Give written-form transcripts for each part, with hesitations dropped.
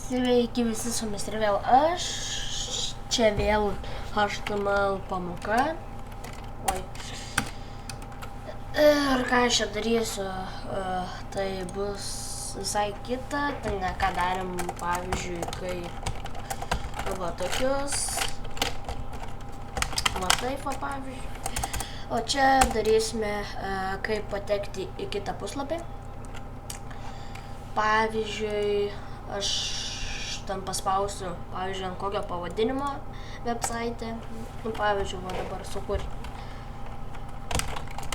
Sveiki visi, su jumis ir vėl aš. Čia vėl HTML pamoka. Oi. Ir ką aš čia darysiu, tai bus visai kita. Tai ne ką darėm, pavyzdžiui, kai arba tokius. Va taip, pavyzdžiui. O čia darysime, kaip patekti į kitą puslapį. Pavyzdžiui, aš ten paspausiu, pavyzdžiui, ant kokio pavadinimo website. Nu, pavyzdžiui, va dabar sukurti.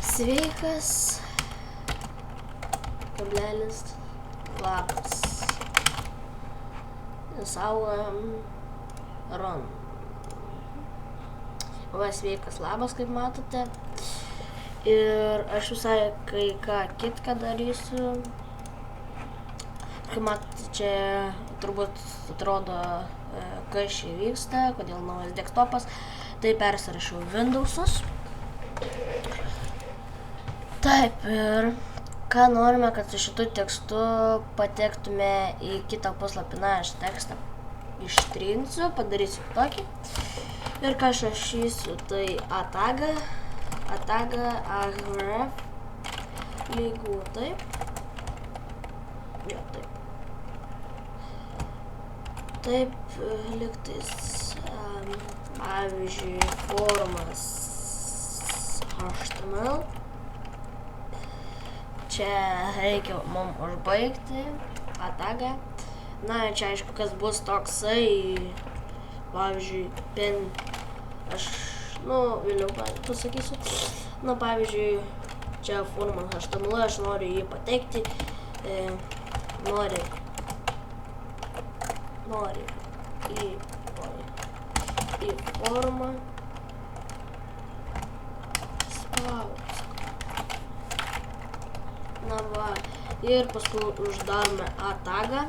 Sveikas, kablelis, labas. Saugam, run. Va, sveikas, labas, kaip matote. Ir aš visai kai ką kitką darysiu. Kaip matote, čia turbūt atrodo, kas čia vyksta, kodėl naujas desktopas. Tai persirašiau Windowsus. Taip, ir ką norime, kad su šitu tekstu patektume į kitą puslapį. Na, aš tekstą ištrinsiu, padarysiu tokį. Ir ką aš rašysiu, tai atagą, agref, lygu taip. Jo, taip. Taip, lygtais, pavyzdžiui, formas HTML. Čia reikia mums užbaigti atagą. Na, čia aišku, kas bus toksai, pavyzdžiui, aš, vėliau pasakysiu. Na, pavyzdžiui, čia formas HTML, aš noriu jį pateikti, nori į formą spausk. Na va, ir paskui uždarome atagą.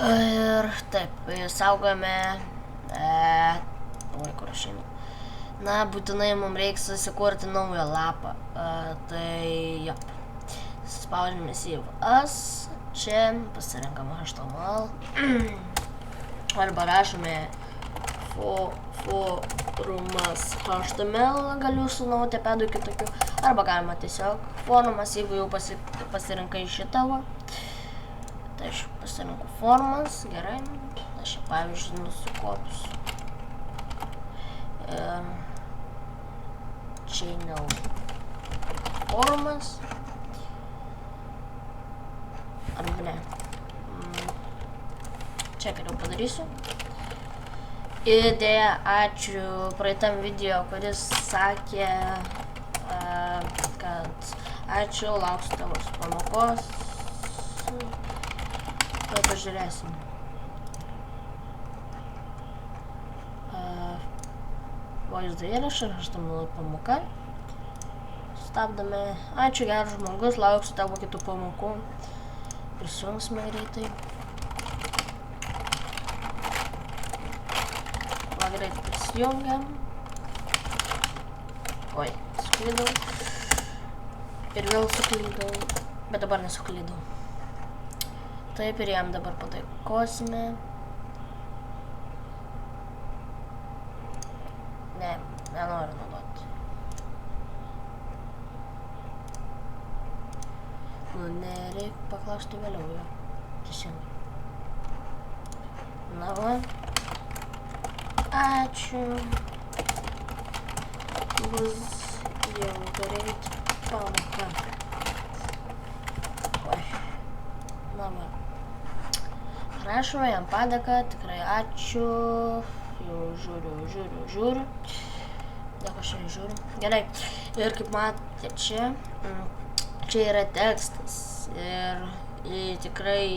Ir taip, saugome, kur aš einu. Na, būtinai mums reikia susikurti naują lapą. Tai, jo, spaudžiame CVS, čia pasirenkame HTML, arba rašome forumas HTML, galiu su notepedu kitokiu, arba galima tiesiog forumas, jeigu jau pasirinkai šitą. Tai aš pasirinku formas, gerai, aš čia pavyzdžiui nusikopiusiu. Channel formas. Arba ne. Čia geriau padarysiu. Ir dėja, ačiū praeitam video, kuris sakė, kad ačiū, lauksiu tavo pamokos. Tai pažiūrėsim. Vaizdo įrašą, HTML pamoka. Stabdome. Ačiū, geras žmogus, lauksiu tavo kitų pamokų. Prisijungsime greitai. Va, greitai prisijungiam. Oi, suklydau. Ir vėl suklydau. Bet dabar nesuklydau. Taip, ir jam dabar pataikosime. Ne, nenoriu naudoti. Nereikia paklausti vėliau jo. Teisingai. Na va. Ačiū. Bus jau daryti pamoką. Oi. Na va. Rašome jam padėką, tikrai ačiū. Jau žiūriu. Dėkui, aš jau žiūriu. Gerai. Ir kaip matote čia, čia yra tekstas. Ir tikrai,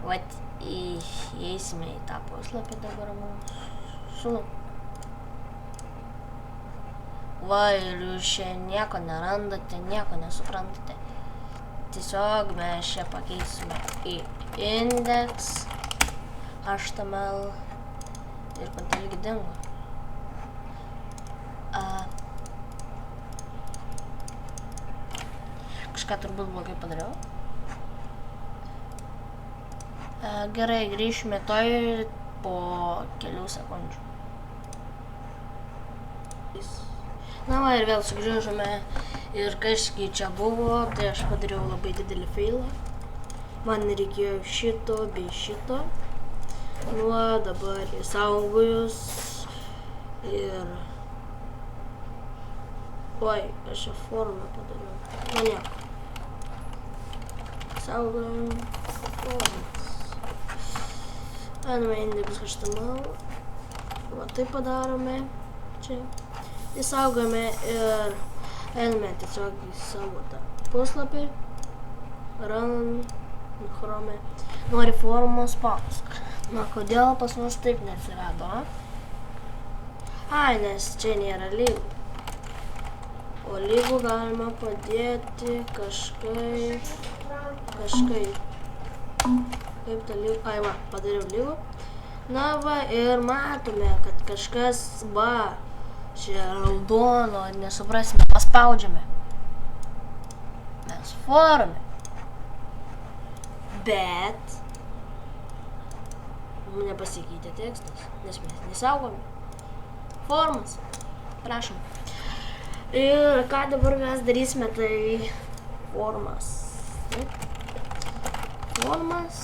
vat, įeisime į tą puslapį dabar mūsų. Va, ir jūs čia nieko nerandate, nieko nesuprantate. Tiesiog mes čia pakeisime į index HTML. Ir kodėlgi dingo. Kažką turbūt blogai padariau. Gerai, grįžime toj po kelių sekundžių. Na va, ir vėl sugrįžome ir kažkai čia buvo, tai aš padariau labai didelį failą. Man reikėjo šito bei šito. Nu, dabar įsaugojus ir... Oi, aš čia formą padariau. Na, nieko. Saugojam formas. Einame index.html. Va, taip padarome. Čia. Įsaugojame ir einame tiesiog į savo tą puslapį. Run, Chrome. Nori formos spausk. Na, kodėl pas mus taip neatsirado? Ai, nes čia nėra lygų. O lygų galima padėti kažkaip. Kaip tą lygų? Ai, va, padariau lygų. Na, va, ir matome, kad kažkas, va, čia raudono, nesuprasime, paspaudžiame. Mes forme. Bet nepasikeitė tekstas, nes mes nesaugome. Formas. Prašom. Ir ką dabar mes darysime, tai formas. Taip. Formas.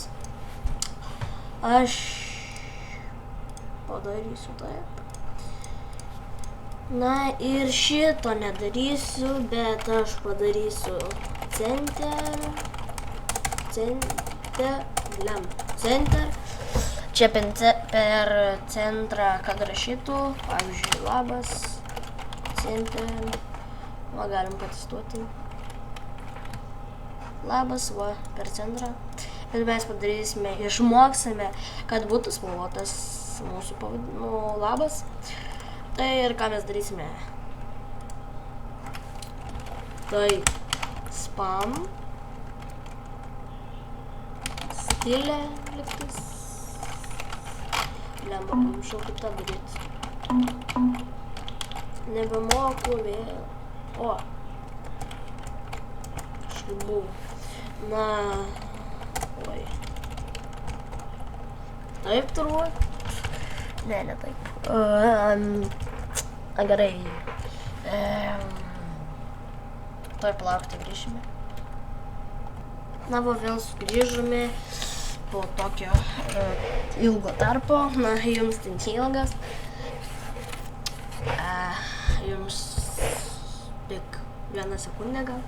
Aš padarysiu taip. Na ir šito nedarysiu, bet aš padarysiu center. Čia per centrą, kad rašytų, pavyzdžiui, labas, center, va, galim patestuoti. Labas, va, per centrą. Ir mes padarysime, išmoksime, kad būtų spalvotas mūsų labas. Tai ir ką mes darysime? Tai spam. Stilė liktis. Lemba, pamiršau kaip tą daryti. Nebemoku vėl. O. Kažkaip buvo. Na. Oi. Taip turbūt? Ne taip. Gerai. Tuoj palaukti grįžime. Na, va, vėl sugrįžome po tokio ilgo tarpo. Na, jums tai ilgas. Jums tik 1 sekundę gal.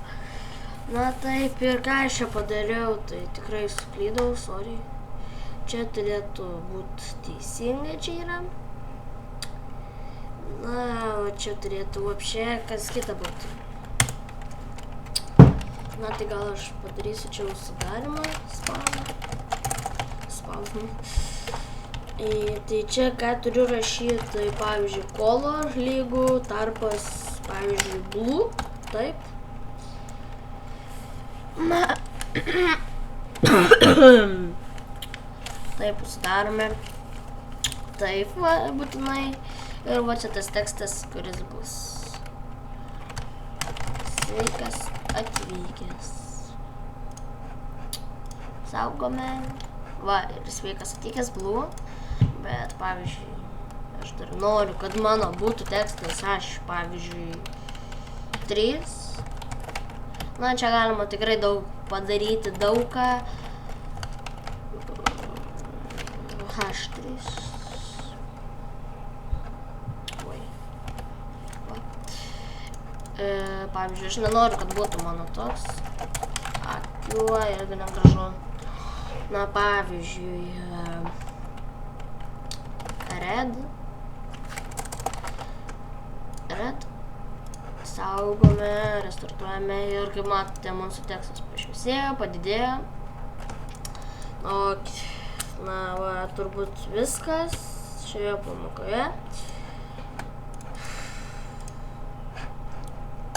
Na, taip, ir ką aš čia padariau, tai tikrai suklydau, sorry. Čia turėtų būti teisingai, čia yra. Na, o čia turėtų vapšė kas kita būtų. Na, tai gal aš padarysiu čia užsidarimą, spausinu. Tai čia ką turiu rašyti, tai pavyzdžiui, color lygų, tarpas, pavyzdžiui, blue, taip. Na, taip užsidarome, taip va, būtinai. Ir va čia tas tekstas, kuris bus. Sveikas atvykęs. Saugome. Va, ir sveikas atvykęs blue. Bet, pavyzdžiui, aš dar noriu, kad mano būtų tekstas aš, pavyzdžiui, 3. Na, čia galima tikrai daug padaryti, daugą. H3. Pavyzdžiui, aš nenoriu, kad būtų mano toks. Akiuo, jeigu negražu. Na, pavyzdžiui, red. Saugome, restartuojame ir kaip matote, mūsų tekstas pašviesėjo, padidėjo. Na, va, turbūt viskas šioje pamokoje.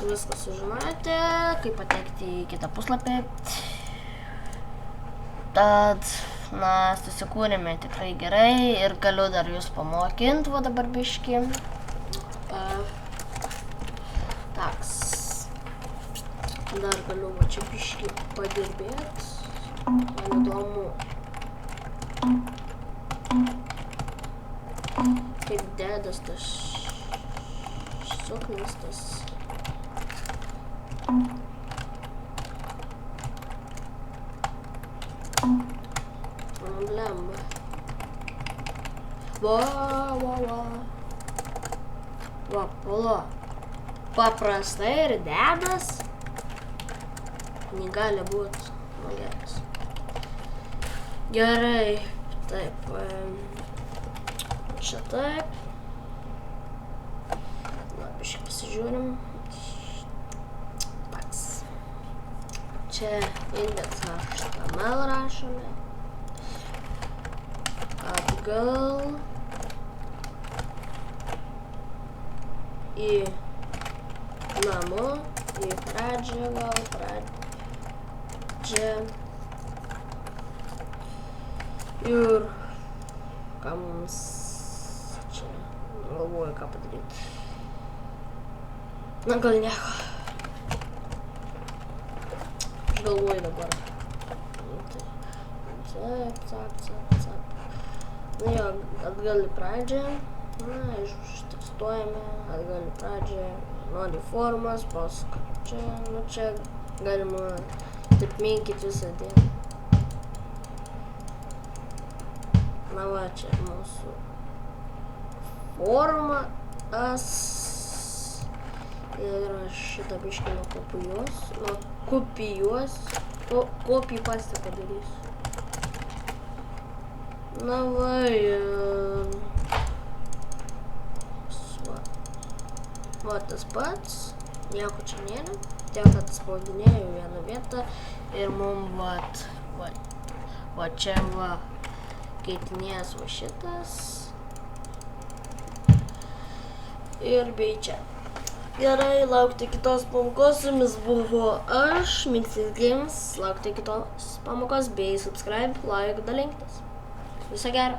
Viską sužinojote, kaip patekti į kitą puslapį. Tad, na, susikūrėme tikrai gerai ir galiu dar jūs pamokinti, va dabar biškį. Taks. Dar galiu va čia biškį padirbėti. Man įdomu. juodas tas suknis, tas. Blemba. Va. Va, pala. Paprastai ir dedas. Negali būti. Nu, geras. Gerai. Taip. Čia taip. Na, biškai pasižiūrim. Taks. Čia index.html rašome. Atgal. Į namų. Į pradžią gal. Pradžią. Ir ką mums čia galvoju, ką padaryti. Na, gal nieko. Aš galvoju dabar. Cap. Na jo, atgal į pradžią. Na, ištekstuojame. Atgal į pradžią. Nori formas, paskui čia. Nu, čia galima taip minkyti visą dieną. Na va, čia mūsų formas ir šitą biškį nukopijuosiu, kopijų pastą padarysiu. Na va, va tas pats, nieko čia nėra, tiek atspaudinėjau vieną vietą ir mum va čia va keitinės va šitas ir bei čia. Gerai, laukti kitos pamokos, su jumis buvo aš, Mixis Games, laukti kitos pamokos bei subscribe, like, dalinkitės. Viso gero.